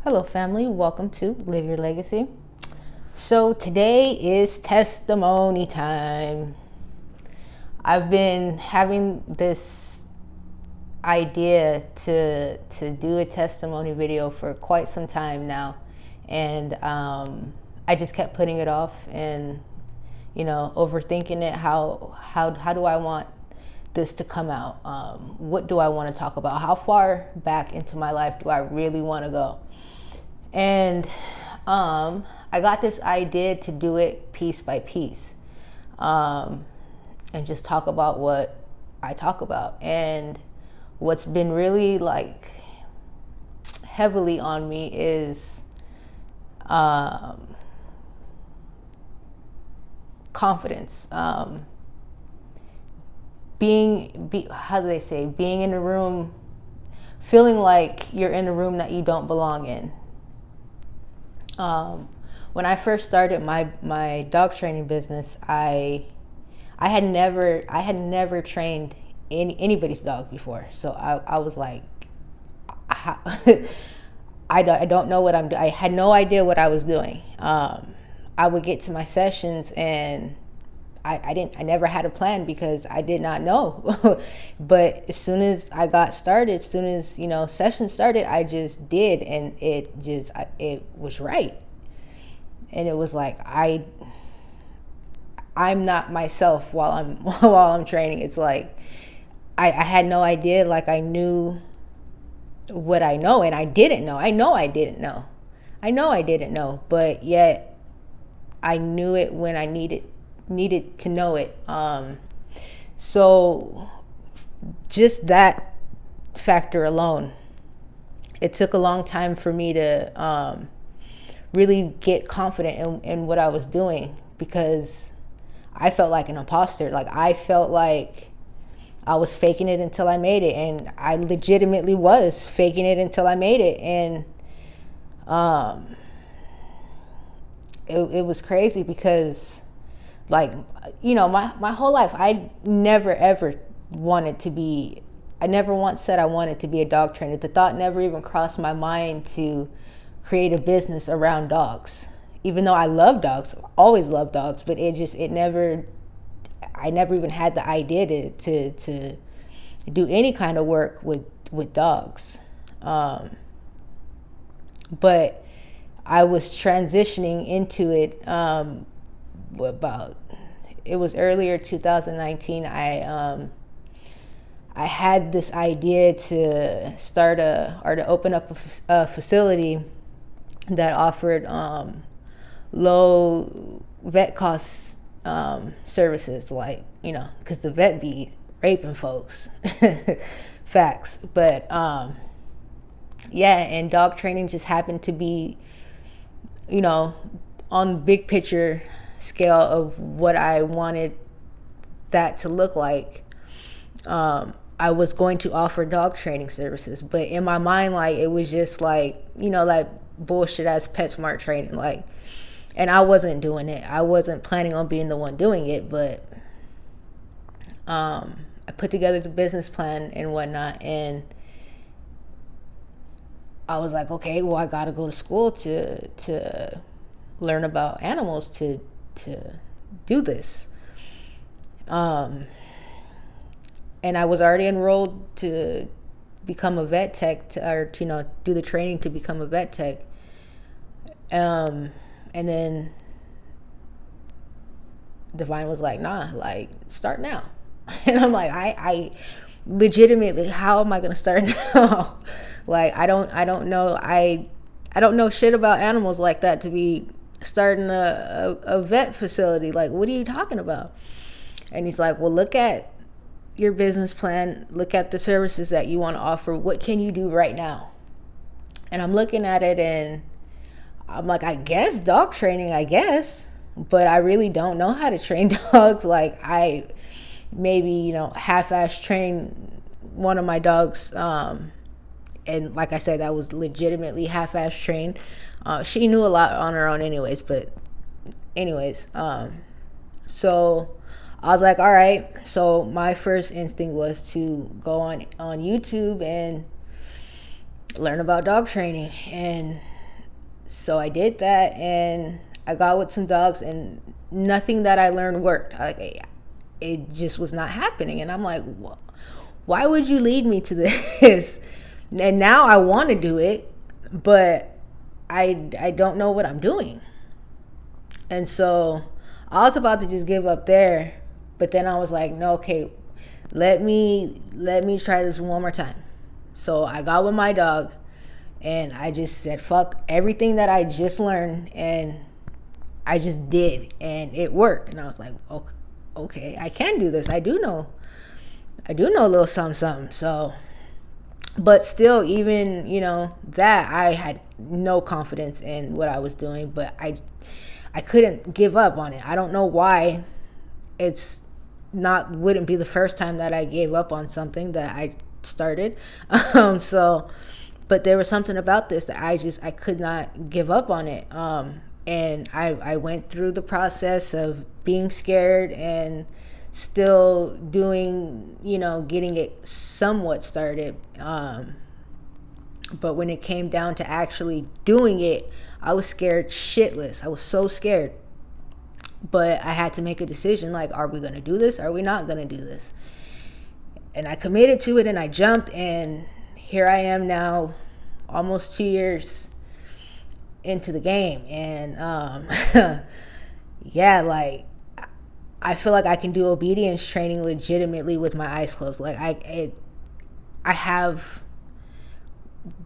Hello, family. Welcome to Live Your Legacy. So, today is testimony time. I've been having this idea to do a testimony video for quite some time now, and I just kept putting it off and overthinking it. How do I want this to come out? What do I want to talk about? How far back into my life do I really want to go? And I got this idea to do it piece by piece, and just talk about what I talk about. And what's been really heavily on me is confidence. How do they say, being in a room, feeling like you're in a room that you don't belong in. When I first started my dog training business, I had never trained anybody's dog before. So I was like, I don't know what I'm doing. I had no idea what I was doing. I would get to my sessions and I never had a plan because I did not know. But as soon as I got started, as soon as sessions started, I just did, and it was right. And it was like I'm not myself while I'm training. It's like I had no idea. Like, I knew what I know, and I didn't know. I know I didn't know, but yet I knew it when I needed to know it. So just that factor alone, it took a long time for me to really get confident in what I was doing, because I felt like an imposter. Like, I felt like I was faking it until I made it, and I legitimately was faking it until I made it. And it was crazy because, my whole life, I never once said I wanted to be a dog trainer. The thought never even crossed my mind to create a business around dogs, even though I love dogs, always loved dogs, but I never even had the idea to do any kind of work with dogs. But I was transitioning into it. It was earlier 2019. I had this idea to to open up a facility that offered low vet cost services, because the vet be raping folks. Facts. But and dog training just happened to be on big picture scale of what I wanted that to look like. I was going to offer dog training services, but in my mind, it was just like bullshit ass PetSmart training, and I wasn't doing it. I wasn't planning on being the one doing it, but I put together the business plan and whatnot, and I was like, okay, well, I gotta go to school to learn about animals to do this. And I was already enrolled to become a vet tech, do the training to become a vet tech. And then Divine was like, nah, start now. And I'm like, I legitimately, how am I gonna start now? I don't know shit about animals like that to be starting a vet facility. What are you talking about? And he's like, well, look at your business plan, look at the services that you want to offer. What can you do right now? And I'm looking at it and I'm like, I guess dog training, but I really don't know how to train dogs. I maybe half-ass train one of my dogs, and like I said, that was legitimately half-ass trained. She knew a lot on her own so I was like, all right. So my first instinct was to go on YouTube and learn about dog training. And So I did that, and I got with some dogs, and nothing that I learned worked. It just was not happening. And I'm like, why would you lead me to this? And now I want to do it, but I don't know what I'm doing. And so I was about to just give up there, but then I was like, no, okay, let me try this one more time. So I got with my dog, and I just said fuck everything that I just learned, and I just did, and it worked. And I was like, okay, I can do this. I do know a little something. So, but still, even, that, I had no confidence in what I was doing, but I couldn't give up on it. I don't know why. It's wouldn't be the first time that I gave up on something that I started. So, but there was something about this that I could not give up on it. And I went through the process of being scared and still doing, getting it somewhat started. But when it came down to actually doing it, I was scared shitless. I was so scared. But I had to make a decision, like, are we going to do this? Are we not going to do this? And I committed to it, and I jumped, and here I am now, almost 2 years into the game. And yeah, like, I feel like I can do obedience training legitimately with my eyes closed. Like, I have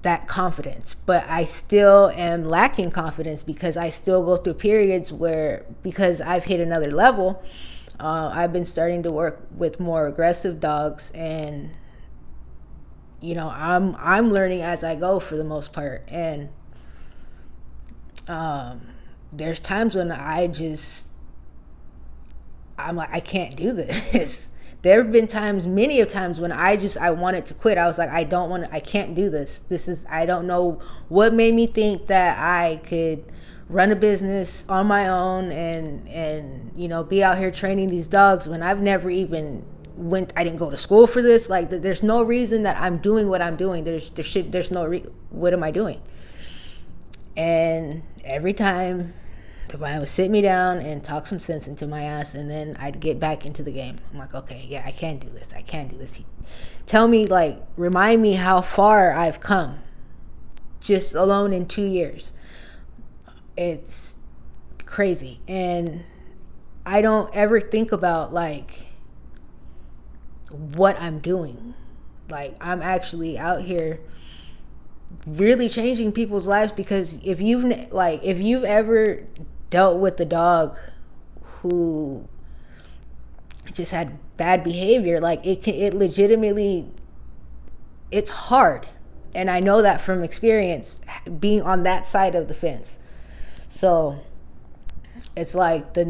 that confidence, but I still am lacking confidence because I still go through periods where, because I've hit another level, I've been starting to work with more aggressive dogs, and I'm learning as I go for the most part. And there's times when I'm like, I can't do this. There have been times, many of times, when I wanted to quit. I was like, I can't do this. I don't know what made me think that I could run a business on my own and be out here training these dogs when I've never even I didn't go to school for this. Like, there's no reason that I'm doing what I'm doing. What am I doing? And every time the man would sit me down and talk some sense into my ass, and then I'd get back into the game. I'm like, okay, yeah, I can do this. Tell me, like, remind me how far I've come just alone in 2 years. It's crazy. And I don't ever think about, like, what I'm doing. Like, I'm actually out here really changing people's lives, because if you've ever dealt with a dog who just had bad behavior, like, it legitimately, it's hard. And I know that from experience, being on that side of the fence. So it's like the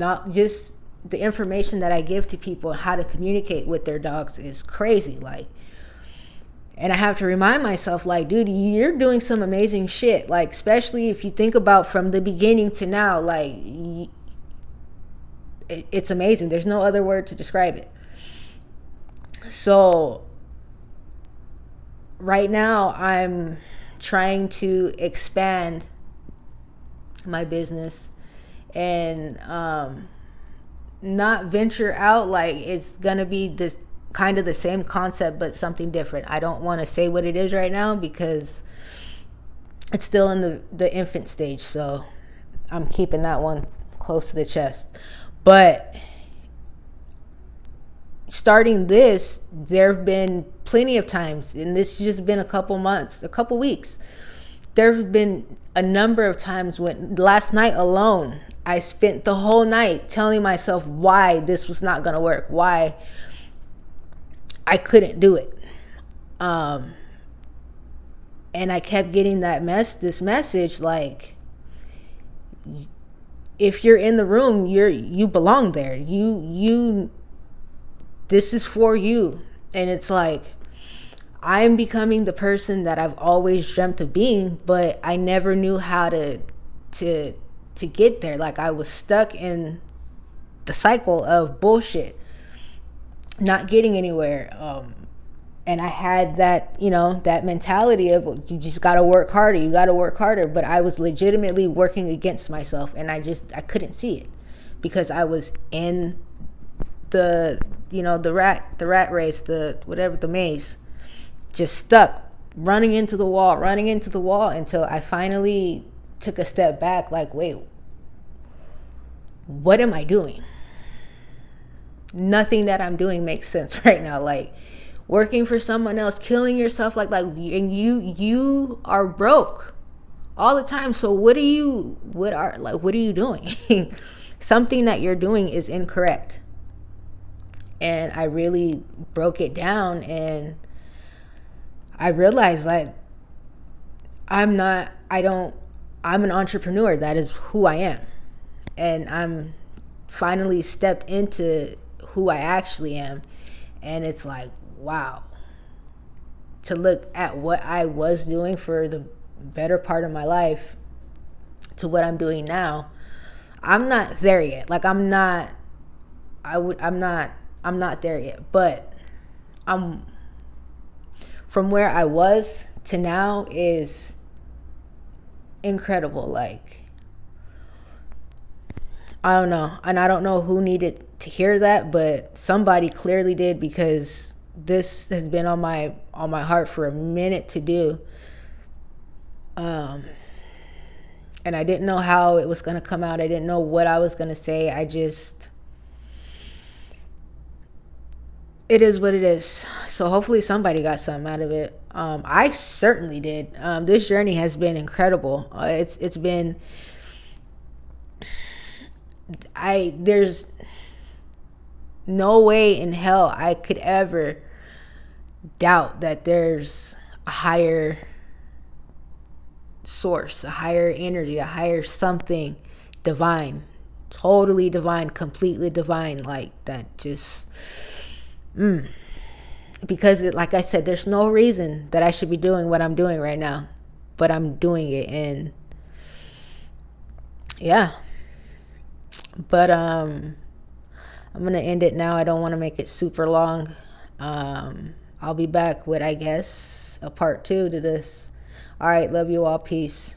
information that I give to people, how to communicate with their dogs, is crazy. Like, and I have to remind myself, like, dude, you're doing some amazing shit. Like, especially if you think about from the beginning to now, like, it's amazing. There's no other word to describe it. So right now I'm trying to expand my business and not venture out like it's gonna be this kind of the same concept but something different. I don't want to say what it is right now because it's still in the infant stage, so I'm keeping that one close to the chest. But starting this, there have been plenty of times, and this has just been a couple weeks, there have been a number of times when, last night alone, I spent the whole night telling myself why this was not going to work, why I couldn't do it. And I kept getting this message, like, if you're in the room, you belong there. This is for you. And it's like, I'm becoming the person that I've always dreamt of being, but I never knew how to get there. Like, I was stuck in the cycle of bullshit, not getting anywhere. And I had that, that mentality of you just got to work harder, you got to work harder. But I was legitimately working against myself, and I couldn't see it because I was in the rat race, the maze, just stuck, running into the wall until I finally took a step back, like, wait, what am I doing? Nothing that I'm doing makes sense right now. Like, working for someone else, killing yourself, and you are broke all the time. So what are you doing? Something that you're doing is incorrect. And I really broke it down, and I realized, like, I'm an entrepreneur. That is who I am. And I'm finally stepped into who I actually am. And it's like, wow, to look at what I was doing for the better part of my life to what I'm doing now. I'm not there yet. Like, I'm not there yet, but from where I was to now is incredible. Like, I don't know. And I don't know who needed to hear that, but somebody clearly did, because this has been on my heart for a minute to do. And I didn't know how it was going to come out. I didn't know what I was going to say. It is what it is. So hopefully somebody got something out of it. I certainly did. This journey has been incredible. It's been, there's no way in hell I could ever doubt that there's a higher source, a higher energy, a higher something divine, totally divine, completely divine, like that. Just because like I said, there's no reason that I should be doing what I'm doing right now, but I'm doing it. And yeah, but I'm gonna end it now. I don't want to make it super long. I'll be back with, I guess, a part 2 to this. All right, love you all. Peace.